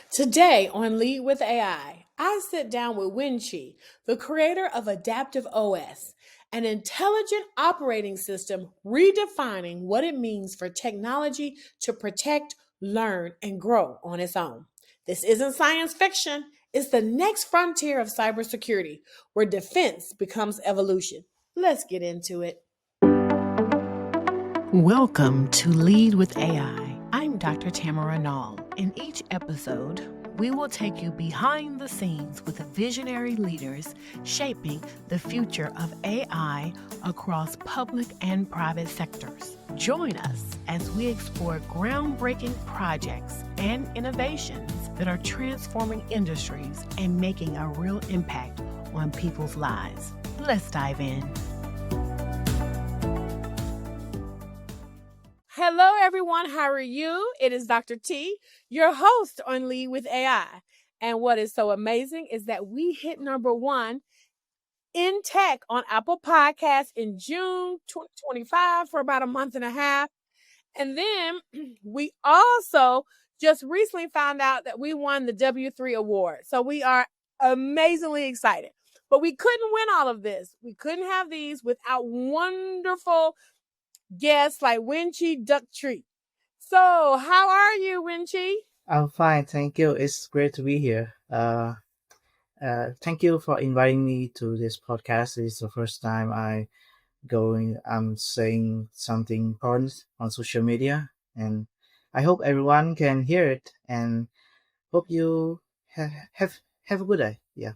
Today on Lead with AI, I sit down with Nguyen Chi, the creator of Adaptive OS, an intelligent operating system redefining what it means for technology to protect, learn, and grow on its own. This isn't science fiction, it's the next frontier of cybersecurity where defense becomes evolution. Let's get into it. Welcome to Lead with AI. I'm Dr. Tamara Nall. In each episode, we will take you behind the scenes with visionary leaders shaping the future of AI across public and private sectors. Join us as we explore groundbreaking projects and innovations that are transforming industries and making a real impact on people's lives. Let's dive in. Hello, everyone. How are you? It is Dr. T, your host on Lead with AI. And what is so amazing is that we hit number one in tech on Apple Podcasts in June 2025 for about a month and a half. And then we also just recently found out that we won the W3 award. So we are amazingly excited. But we couldn't win all of this. We couldn't have these without wonderful guests like Nguyen Duc Tri. So, how are you, Nguyen Chi? I'm fine, thank you. It's great to be here. Thank you for inviting me to this podcast. It's the first time I'm saying something important on social media, and I hope everyone can hear it. And hope you have a good day. Yeah.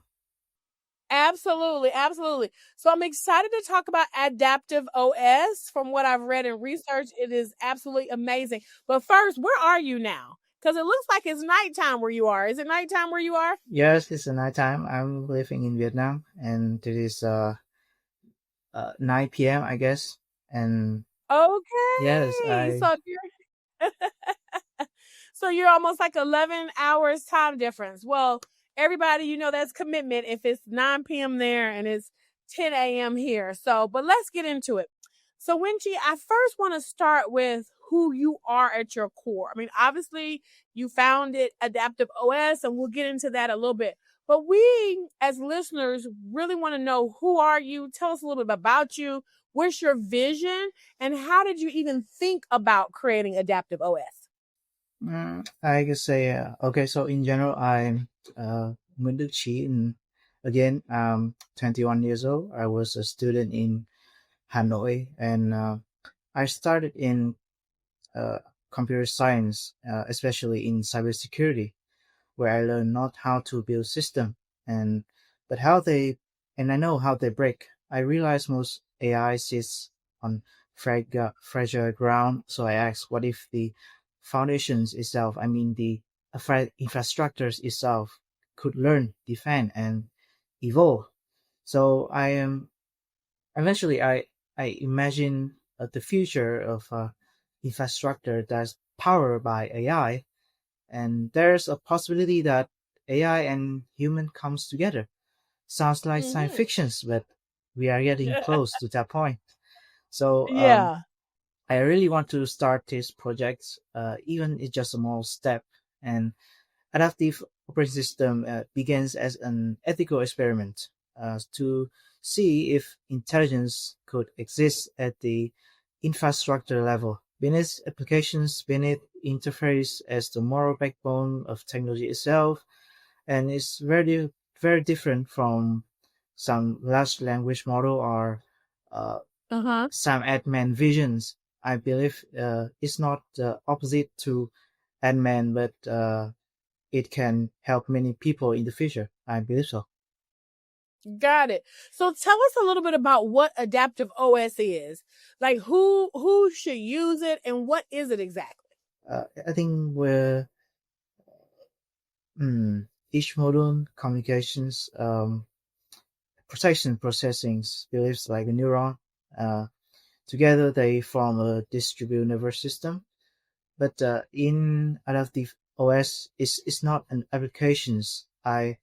Absolutely, absolutely. So I'm excited to talk about Adaptive OS. From what I've read and researched, it is absolutely amazing. But first, where are you now? Because it looks like it's nighttime where you are. Is it nighttime where you are? Yes, it's a nighttime. I'm living in Vietnam, and it is 9 p.m. I guess. And yes, Okay. So you're almost like 11 hours time difference. Well, everybody, you know that's commitment if it's 9 p.m. there and it's 10 a.m. here. So, but let's get into it. So, Nguyen Chi, I first want to start with who you are at your core. I mean, obviously, you founded Adaptive OS, and we'll get into that a little bit. But we, as listeners, really want to know, who are you? Tell us a little bit about you. What's your vision? And how did you even think about creating Adaptive OS? I could say, okay, so in general, I'm Nguyen Duc Tri, and again, 21 years old. I was a student in Hanoi, and I started in uh, computer science, especially in cybersecurity, where I learned not how to build system, and but how they, and I know how they break. I realize most AI sits on fragile ground, so I asked, what if the foundations itself, I mean the infrastructures itself, could learn, defend, and evolve? So I am eventually I imagine the future of infrastructure that's powered by AI, and there's a possibility that AI and human comes together. Sounds like science fictions, but we are getting close to that point. So Yeah. I really want to start this project, even it's just a small step. And adaptive operating system begins as an ethical experiment to see if intelligence could exist at the infrastructure level, beneath applications, beneath interface as the moral backbone of technology itself. And it's very different from some large language model or uh, some admin visions. I believe it's not the opposite to admin, but it can help many people in the future. I believe so. Got it. So tell us a little bit about what Adaptive OS is. Like who should use it and what is it exactly? I think where each modern communications protection processing beliefs like a neuron, uh, together they form a distributed nervous system. But in adaptive OS, it's not an applications. I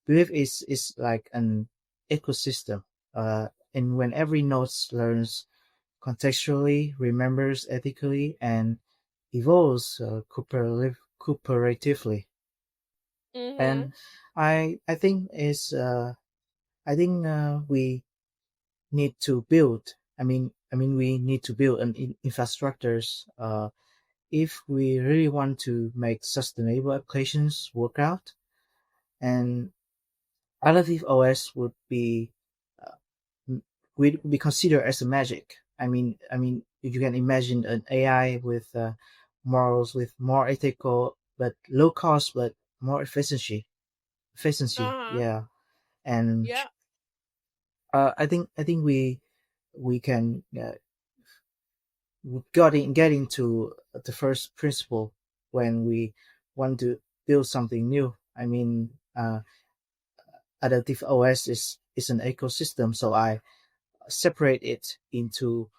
believe it's like an ecosystem. And when every node learns contextually, remembers ethically, and evolves cooperatively. Mm-hmm. And I think we need to build. We need to build an infrastructures. If we really want to make sustainable applications work out, and adaptive OS would be uh, would be considered as a magic. You can imagine an AI with morals, with more ethical, but low cost, but more efficiency. Efficiency, Uh-huh. yeah. And Yeah. I think we can get into the first principle when we want to build something new. Adaptive OS is an ecosystem, so I separate it into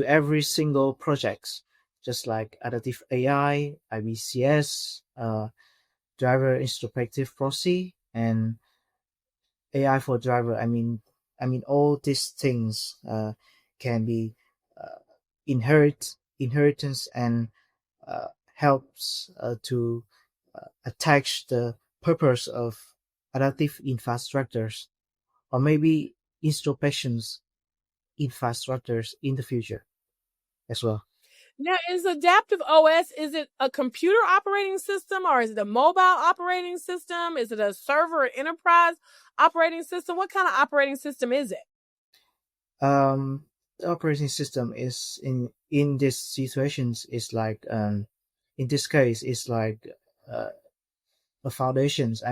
every single projects, just like adaptive AI, IBCS, driver introspective proxy, and AI for driver. All these things can be uh, inheritance and helps to attach the purpose of adaptive infrastructures, or maybe introspections infrastructures in the future as well. Now, is adaptive OS, is it a computer operating system or is it a mobile operating system? Is it a server or enterprise operating system? What kind of operating system is it? The operating system is in these situations is like in this case is like uh, a foundations.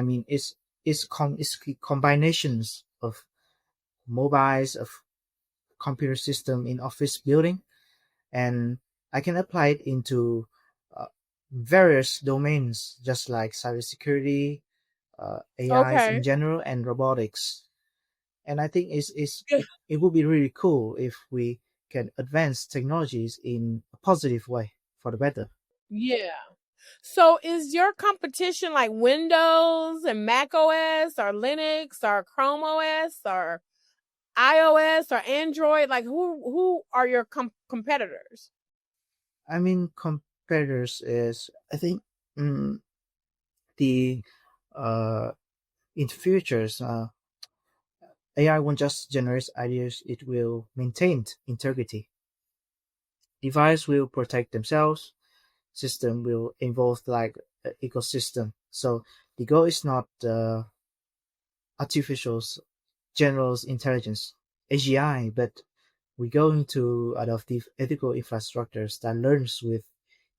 It's combinations of mobiles of computer system in office building, and I can apply it into uh, various domains, just like cybersecurity, AIs in Okay. general, and robotics. And I think Yeah. it would be really cool if we can advance technologies in a positive way for the better. Yeah. So is your competition like Windows and Mac OS or Linux or Chrome OS or iOS or Android? Like who are your competitors? Competitors is, I think, mm, the uh, in futures, AI won't just generate ideas; it will maintain integrity. Device will protect themselves. System will evolve like an ecosystem. So the goal is not artificial general intelligence (AGI), but we go into adaptive ethical infrastructures that learns with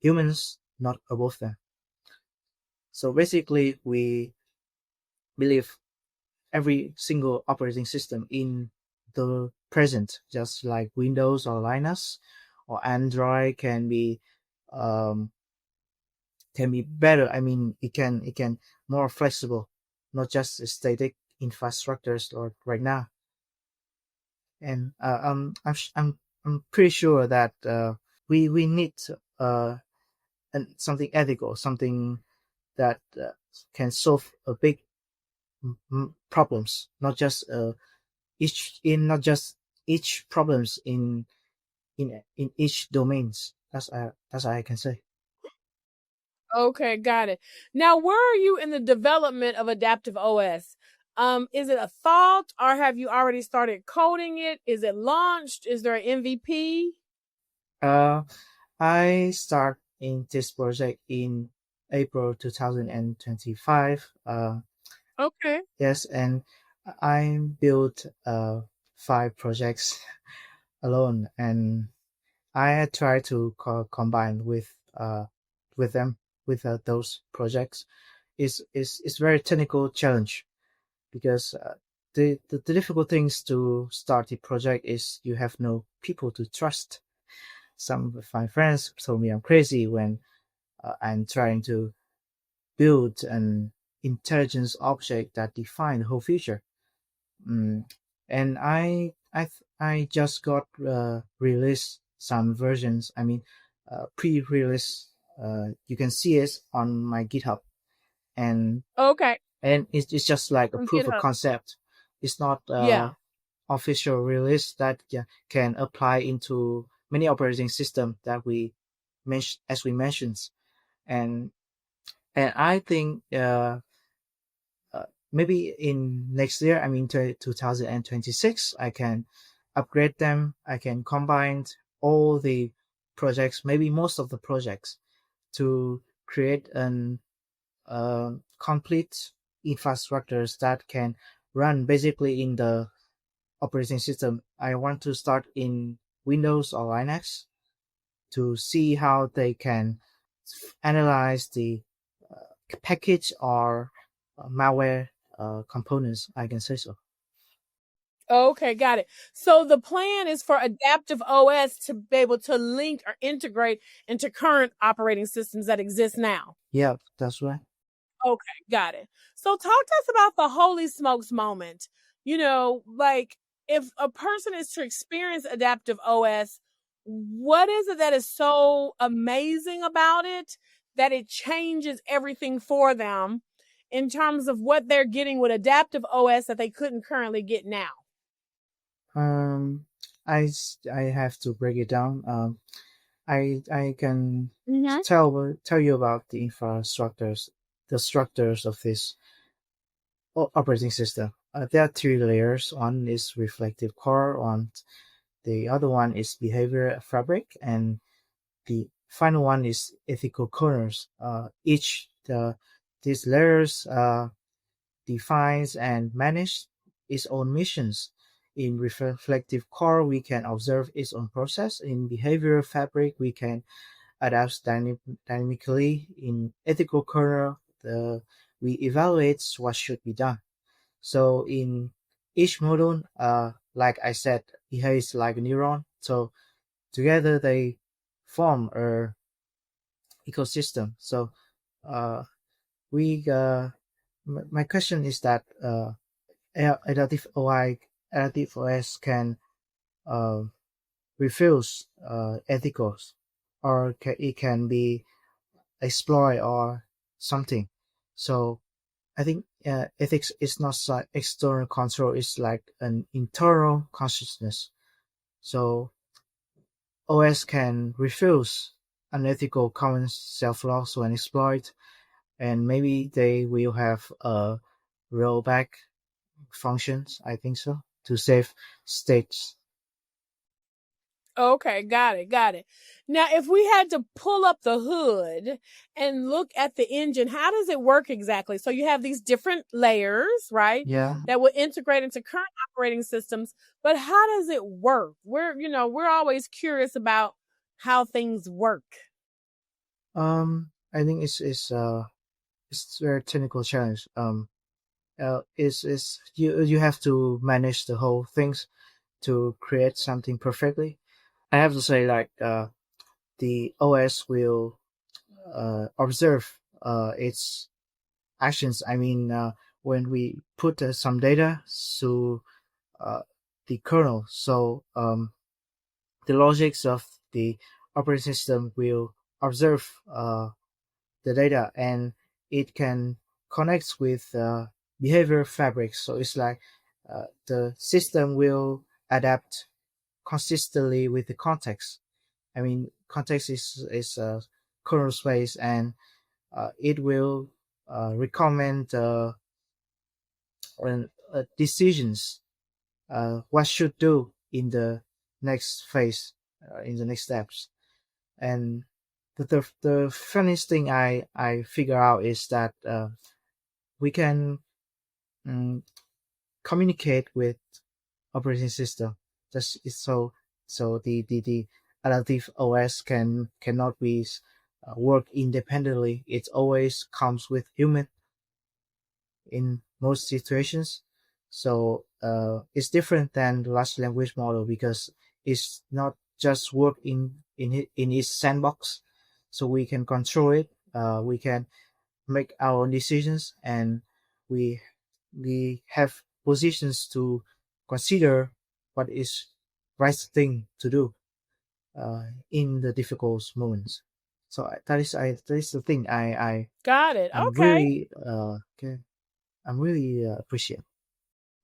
humans, not above them. So basically, we believe every single operating system in the present, just like Windows or Linux or Android, um, can be better. It can more flexible, not just static infrastructures or right now. And I'm pretty sure that we need uh, something ethical, something that can solve a big problems, not just each problems in each domains. That's I can say. Okay, got it. Now, where are you in the development of adaptive OS? Is it a thought or have you already started coding it? Is it launched? Is there an MVP? Uh, I start in this project in April 2025. Okay. Yes, and I built 5 projects alone, and I try to combine with them with those projects. Is very technical challenge because the difficult things to start a project is you have no people to trust. Some of my friends told me I'm crazy when I'm trying to build an intelligence object that define the whole future. Mm. And I just got released some versions. Pre-release. You can see it on my GitHub, and Okay. it's just like a On proof of GitHub. concept. It's not Yeah. official release that can apply into many operating system that we mentioned, as we mentioned. And And I think maybe in next year, I mean 2026, I can upgrade them. I can combine all the projects, maybe most of the projects, to create an complete infrastructures that can run basically in the operating system. I want to start in Windows or Linux to see how they can analyze the package or malware components. I can say so. Okay, got it. So the plan is for adaptive OS to be able to link or integrate into current operating systems that exist now. Yeah, that's right. Okay, got it. So talk to us about the holy smokes moment. Like if a person is to experience adaptive OS, what is it that is so amazing about it that it changes everything for them in terms of what they're getting with adaptive OS that they couldn't currently get now? Um, I have to break it down. I can Mhm. tell you about the infrastructures, the structures of this operating system. There are three layers. One is reflective core. The other one is behavior fabric, and the final one is ethical kernels. Each these layers defines and manage its own missions. In reflective core, we can observe its own process. In behavior fabric, we can adapt dynamically. In ethical kernel, we evaluate what should be done. So in each module, like I said, behaves like a neuron. So together they form a ecosystem. So uh, we my question is that adaptive adaptive OS can uh, refuse ethicals, or it can be exploit or something. So I think ethics is not like external control; it's like an internal consciousness. So OS can refuse unethical common self-loss when exploit, and maybe they will have rollback functions. I think so, to save states. Okay, got it, got it. Now, if we had to pull up the hood and look at the engine, how does it work exactly? So you have these different layers, right, Yeah. that will integrate into current operating systems, but how does it work? We're always curious about how things work. I think it's a very technical challenge. Is you have to manage the whole things to create something perfectly. I have to say, like the OS will observe its actions. I mean, when we put some data to uh, the kernel, so the logics of the operating system will observe the data, and it can connect with behavior fabric. So it's like the system will adapt consistently with the context. I mean, context is kernel space, and it will recommend decisions what should do in the next phase, in the next steps. And the funniest thing I figure out is that we can um, communicate with operating system. Just so the adaptive OS cannot be work independently. It always comes with human in most situations. So it's different than the large language model because it's not just work in its sandbox. So we can control it. We can make our own decisions, and we we have positions to consider what is right thing to do in the difficult moments. So that is the thing Got it. I'm Okay. really okay, I'm really appreciate.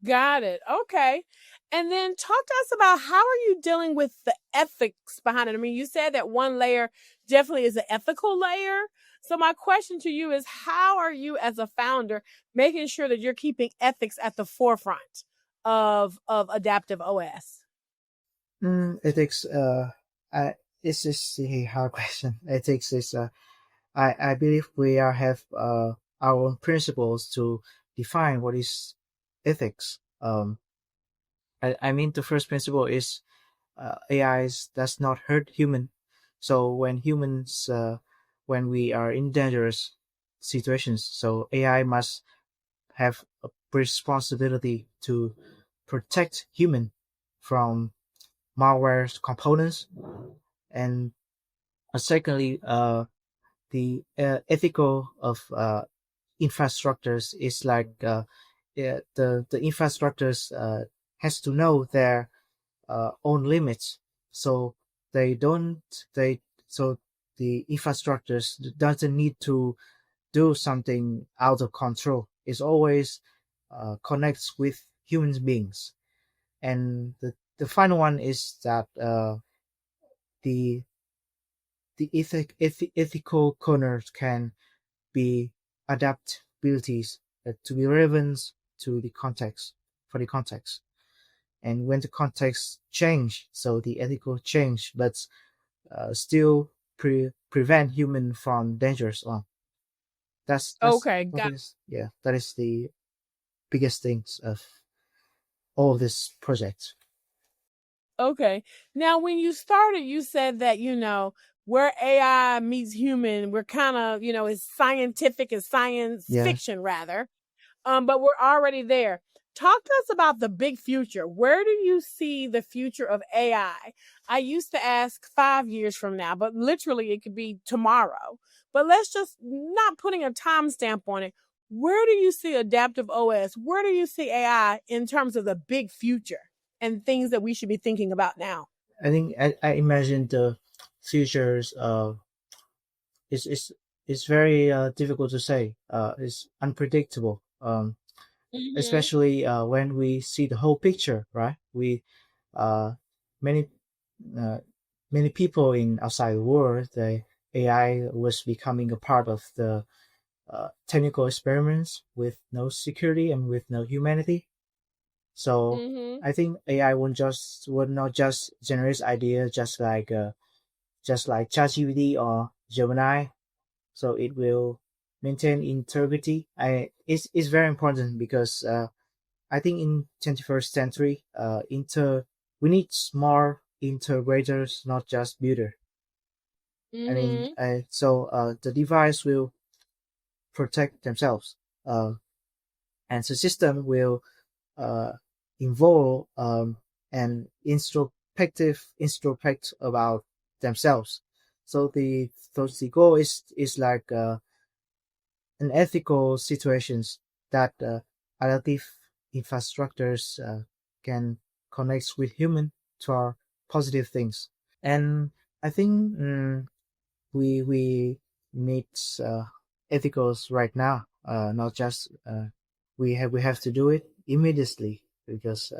Got it. Okay. And then talk to us about how are you dealing with the ethics behind it? I mean, you said that one layer definitely is an ethical layer. So my question to you is, how are you as a founder making sure that you're keeping ethics at the forefront of adaptive OS? Ethics. I, this is a hard question. Ethics is. I believe we are have our own principles to define what is ethics. I mean, the first principle is AI does not hurt human. So when we are in dangerous situations, so AI must have a responsibility to protect human from malware components. And secondly, the ethical of infrastructures is like yeah, the infrastructures has to know their own limits, so they don't they so the infrastructures doesn't need to do something out of control. It's always connects with human beings. And the final one is that the ethical corners can be adaptabilities to be relevant to the context for the context. And when the context change, so the ethical change, but still prevent human from dangers. That's Okay, what got is yeah, that is the biggest things of all of this project. Okay. Now, when you started, you said that, where AI meets human, we're kind of, it's scientific and science Yeah, fiction rather. But we're already there. Talk to us about the big future. Where do you see the future of AI? I used to ask 5 years from now, but literally it could be tomorrow. But let's just not putting a timestamp on it. Where do you see adaptive OS? Where do you see AI in terms of the big future and things that we should be thinking about now? I think I imagine the futures is very difficult to say. It's unpredictable. Mm-hmm. Especially when we see the whole picture, right? We uh, many uh, many people in outside the world, the AI was becoming a part of the technical experiments with no security and with no humanity. So Mm-hmm. I think AI would not just generate ideas just like ChatGPT or Gemini. So it will maintain integrity. It's very important because I think in 21st century, we need smart integrators, not just builder. I mean, Mm-hmm. the device will protect themselves, uh, and the system will uh, involve and introspect about themselves. So the goal is like an ethical situations that adaptive infrastructures can connect with human to our positive things. And I think we need uh, ethicals right now, not just we have to do it immediately because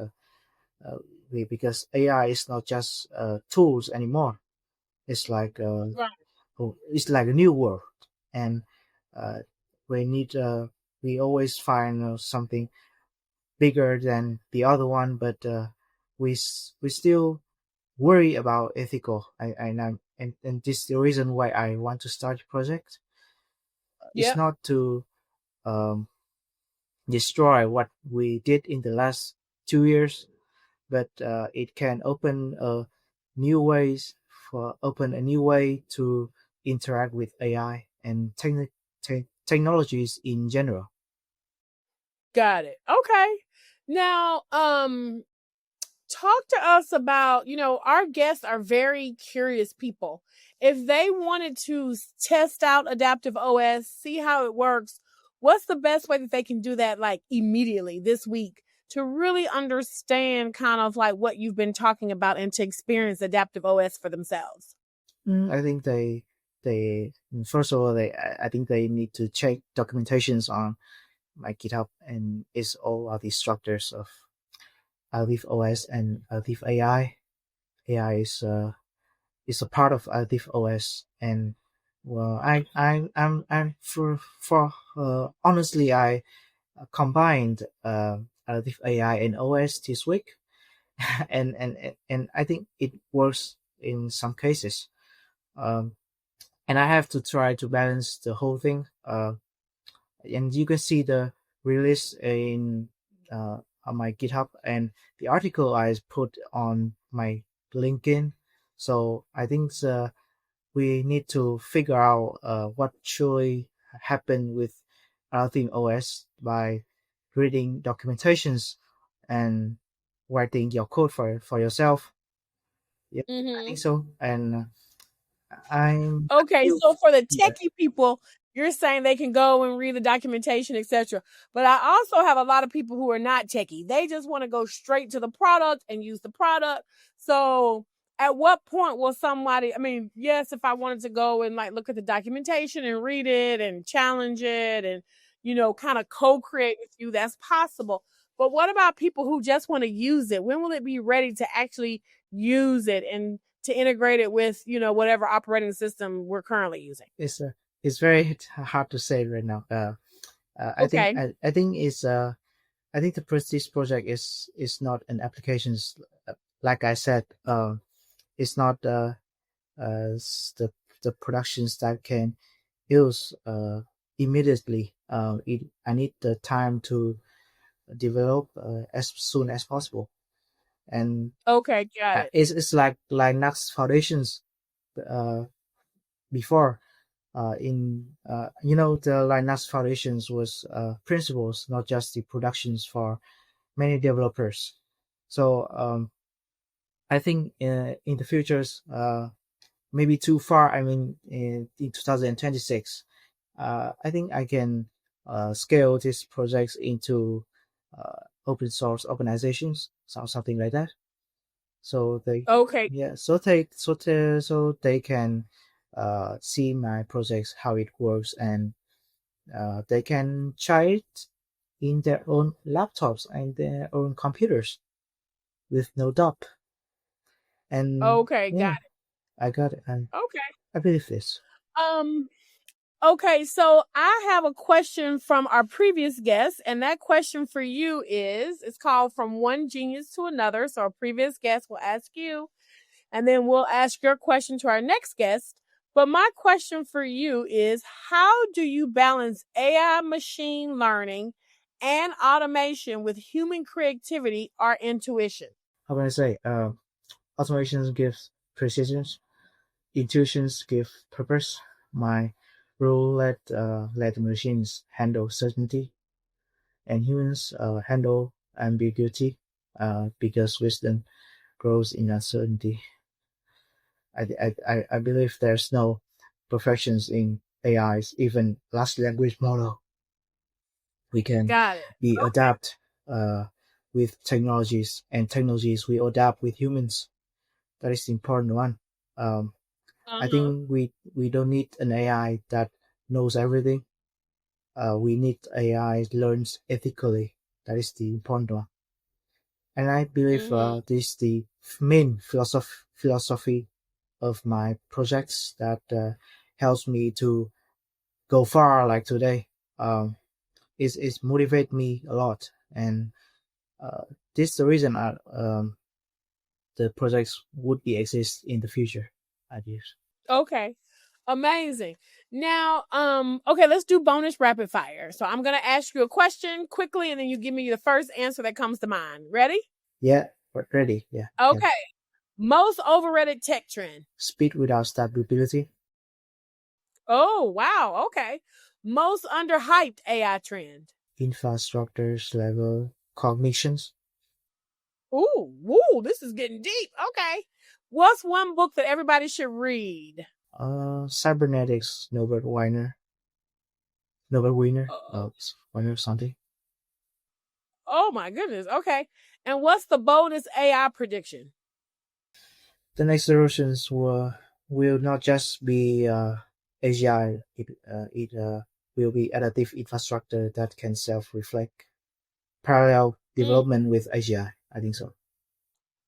because AI is not just tools anymore. It's like Right. it's like a new world. And uh, we need we always find something bigger than the other one, but we still worry about ethical. And this is the reason why I want to start a project. It's Yep. not to um, destroy what we did in the last 2 years, but it can open a new way to interact with AI and technologies in general. Got it. Okay. Now, talk to us about, our guests are very curious people. If they wanted to test out adaptive OS, see how it works, what's the best way that they can do that, like immediately this week, to really understand kind of like what you've been talking about and to experience adaptive OS for themselves? I think they first of all I think they need to check documentations on my GitHub, and it's all of the structures of Altif OS and Altif AI. AI is a part of Altif OS, and Well, I'm for honestly, I combined adaptive AI and OS this week, and I think it works in some cases. Um, and I have to try to balance the whole thing. And you can see the release in on my GitHub and the article I put on my LinkedIn. So I think we need to figure out what should happen with Althing OS by reading documentations and writing your code for yourself. Yeah, I think Mm-hmm. so. And I Okay, feel so for the yeah, techie people, you're saying they can go and read the documentation, etc. But I also have a lot of people who are not techie. They just want to go straight to the product and use the product. So at what point will somebody, I mean, yes, if I wanted to go and like look at the documentation and read it and challenge it and, kind of co-create with you, that's possible. But what about people who just want to use it? When will it be ready to actually use it and to integrate it with, whatever operating system we're currently using? it's uh, it's very hard to say right now. Okay. I think I think this project is not an applications like I said. It's not the productions that can use immediately. I need the time to develop as soon as possible, and Okay, got it. it's like Linux foundations uh, before. In the Linux foundations was principles, not just the productions for many developers. So I think in the futures, maybe too far. I mean, in 2026, I think I can scale these projects into open source organizations, something like that. So they, Okay. yeah, so they can see my projects how it works, and they can try it in their own laptops and their own computers with no DOP. And Okay, got yeah, I got it. And it. Okay. I believe this. Um okay, so I have a question from our previous guest, and that question for you is it's called From One Genius to Another. So our previous guest will ask you, and then we'll ask your question to our next guest. But my question for you is, how do you balance AI machine learning and automation with human creativity or intuition? How can I say? Automations gives precision, intuitions give purpose. My rule let machines handle certainty, and humans handle ambiguity. Because wisdom grows in uncertainty. I believe there's no perfections in AIs, even large language model. We can Got it. be adapt uh, with technologies, and technologies we adapt with humans. That is the important one. Um, I Uh-huh. think we don't need an AI that knows everything. We need AI learns ethically. That is the important one. And I believe Mm-hmm. this is the main philosophy of my projects that helps me to go far like today. Is motivate me a lot, and uh, this is the reason the projects would be exist in the future. I guess. Okay. Amazing. Now, okay, let's do bonus rapid fire. So I'm gonna ask you a question quickly, and then you give me the first answer that comes to mind. Ready? Yeah, we're ready. Yeah, can Okay. Most overrated tech trend. speed without stability, Oh, wow. Okay. Most underhyped AI trend. infrastructures level cognitions, Ooh, woo, this is getting deep. Okay. What's one book that everybody should read? cybernetics Nobel winner, Oh, winner something. oh my goodness. Okay. And what's the boldest AI prediction? The next generations will not just be AGI. It will be adaptive infrastructure that can self-reflect. Parallel Mm, development with AGI. I think so.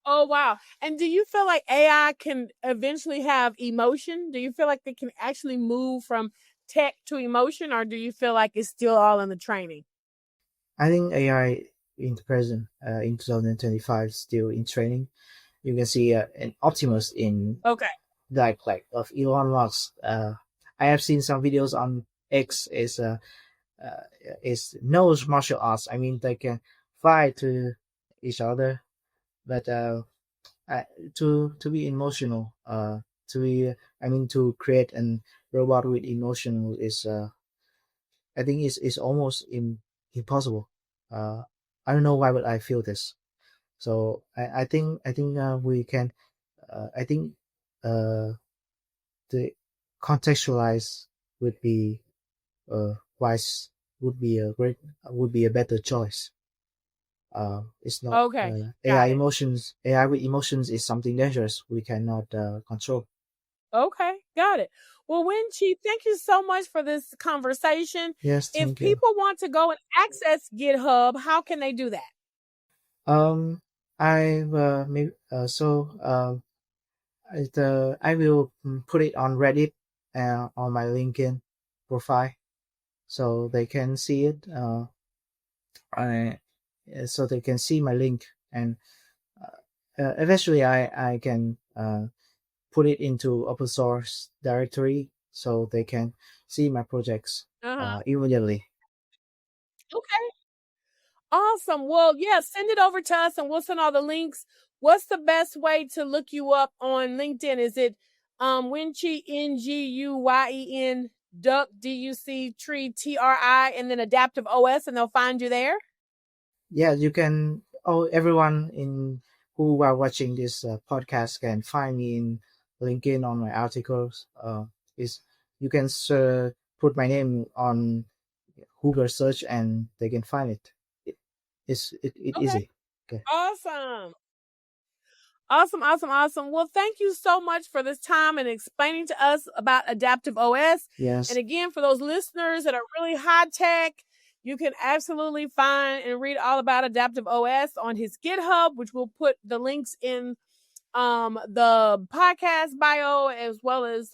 Oh, wow. And do you feel like AI can eventually have emotion? Do you feel like they can actually move from tech to emotion, or do you feel like it's still all in the training? I think AI in the present, in 2025, still in training. You can see an Optimus in Okay. like of Elon Musk. I have seen some videos on X uh, is knows martial arts. I mean, they can fight to each other, but uh, to be emotional, to be I mean to create an robot with emotional is I think is almost impossible. Uh, I don't know why would I feel this. So I think we can. I think uh, the contextualize would be wise would be a better choice. It's not Okay. AI Got it. emotions. AI with emotions is something dangerous. We cannot control. Okay. Got it. Well, Chi, thank you so much for this conversation. Yes, If thank you. people want to go and access GitHub, how can they do that? Um, I maybe I will put it on Reddit on my LinkedIn profile so they can see it. I so they can see my link and eventually I can put it into open source directory so they can see my projects Uh-huh. immediately. Okay. Awesome. Well, yeah, send it over to us and we'll send all the links. What's the best way to look you up on LinkedIn? Is it Nguyen Nguyen Duc Duc Tree Tri and then Adaptive OS and they'll find you there? Yeah, you can. Oh, everyone in who are watching this podcast can find me in LinkedIn on my articles. Is you can put my name on Google search and they can find it. It Okay. easy. Okay. Awesome. Awesome, awesome, awesome. Well, thank you so much for this time and explaining to us about Adaptive OS. And Yes. again, for those listeners that are really high tech, you can absolutely find and read all about Adaptive OS on his GitHub, which we'll put the links in the podcast bio as well as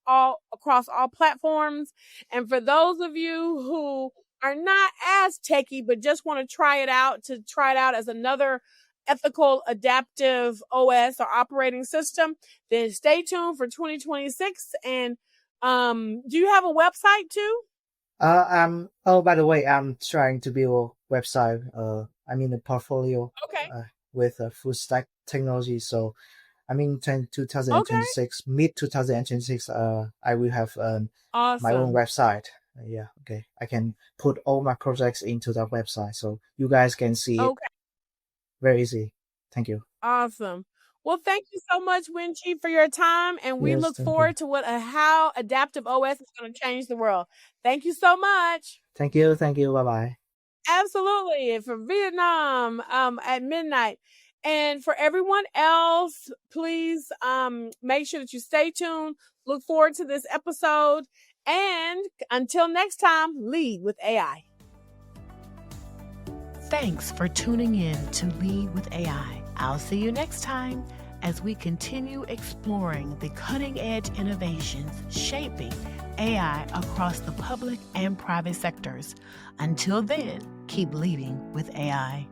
all across all platforms. And for those of you who are not as techy but just want to try it out as another ethical adaptive OS or operating system, then stay tuned for 2026. And do you have a website too? Oh, by the way, I'm trying to build a website. I mean a portfolio Okay. with full stack technology. So I mean, Okay. 2026, mid 2026, I will have my own Awesome. website. Yeah, okay. I can put all my projects into that website so you guys can see it Okay. very easy. Thank you. Awesome. Well, thank you so much, Chi, for your time, and we Yes, look thank you. forward to how Adaptive OS is going to change the world. Thank you so much. Thank you. Thank you. Bye bye. Absolutely. And for Vietnam at midnight. And for everyone else, please make sure that you stay tuned. Look forward to this episode. And until next time, lead with AI. Thanks for tuning in to Lead with AI. I'll see you next time as we continue exploring the cutting edge innovations shaping AI across the public and private sectors. Until then, keep leading with AI.